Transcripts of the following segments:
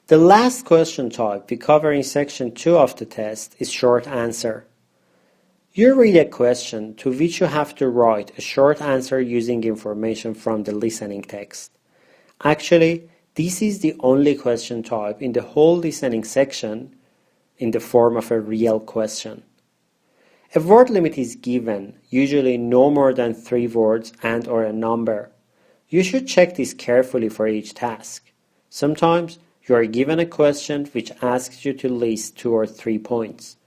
The last question type we cover in section 2 of the test is short answer. You read a question to which you have to write a short answer using information from the listening text. Actually, this is the only question type in the whole listening section in the form of a real question. A word limit is given, usually no more than 3 words and/or a number. You should check this carefully for each task. Sometimes you are given a question which asks you to list 2 or 3 points.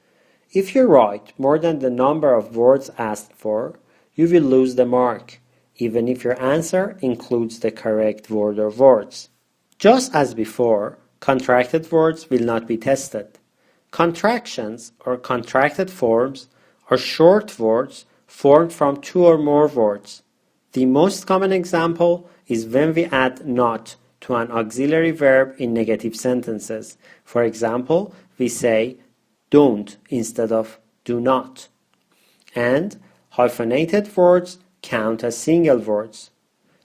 If you write more than the number of words asked for, you will lose the mark, even if your answer includes the correct word or words. Just as before, contracted words will not be tested. Contractions or contracted forms are short words formed from 2 or more words. The most common example is when we add not to an auxiliary verb in negative sentences. For example, we say don't instead of do not. And hyphenated words count as single words.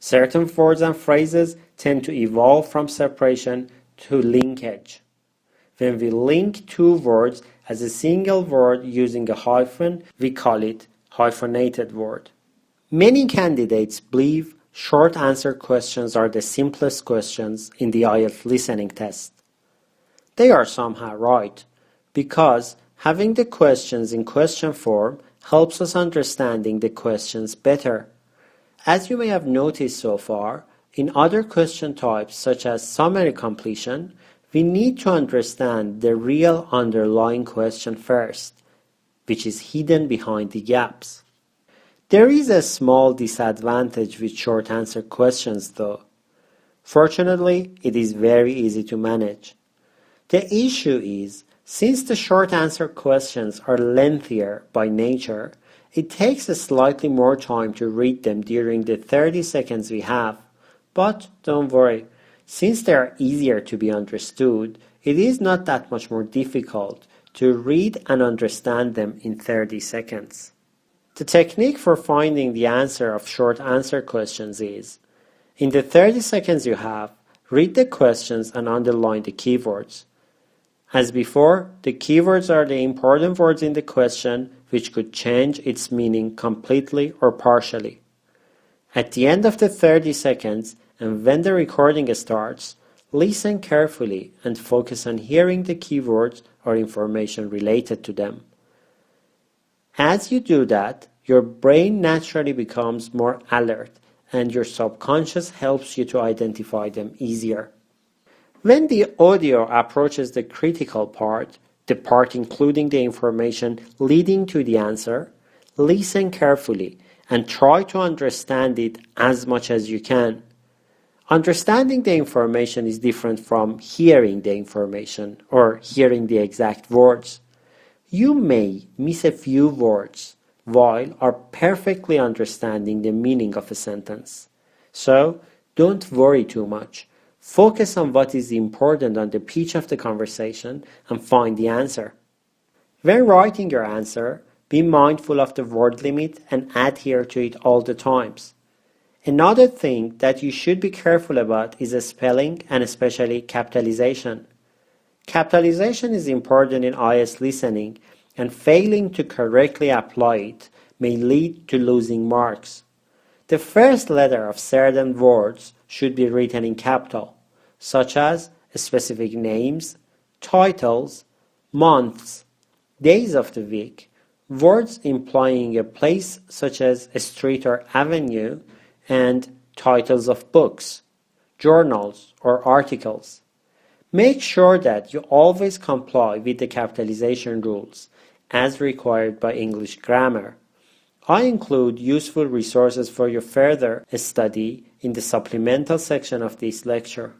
Certain words and phrases tend to evolve from separation to linkage. When we link 2 words as a single word using a hyphen, we call it hyphenated word. Many candidates believe short answer questions are the simplest questions in the IELTS listening test. They are somehow right, because having the questions in question form helps us understanding the questions better. As you may have noticed so far, in other question types such as summary completion, we need to understand the real underlying question first, which is hidden behind the gaps. There is a small disadvantage with short answer questions though. Fortunately, it is very easy to manage. The issue is, since the short answer questions are lengthier by nature, it takes slightly more time to read them during the 30 seconds we have. But don't worry, since they are easier to be understood, it is not that much more difficult to read and understand them in 30 seconds. The technique for finding the answer of short answer questions is, in the 30 seconds you have, read the questions and underline the keywords. As before, the keywords are the important words in the question which could change its meaning completely or partially. At the end of the 30 seconds and when the recording starts, listen carefully and focus on hearing the keywords or information related to them. As you do that, your brain naturally becomes more alert and your subconscious helps you to identify them easier. When the audio approaches the critical part, the part including the information leading to the answer, listen carefully and try to understand it as much as you can. Understanding the information is different from hearing the information or hearing the exact words. You may miss a few words while are perfectly understanding the meaning of a sentence. So don't worry too much. Focus on what is important on the pitch of the conversation and find the answer. When writing your answer, be mindful of the word limit and adhere to it all the times. Another thing that you should be careful about is spelling and especially capitalization. Capitalization is important in IELTS listening, and failing to correctly apply it may lead to losing marks. The first letter of certain words should be written in capital, such as specific names, titles, months, days of the week, words implying a place such as a street or avenue, and titles of books, journals, or articles. Make sure that you always comply with the capitalization rules as required by English grammar. I include useful resources for your further study in the supplemental section of this lecture.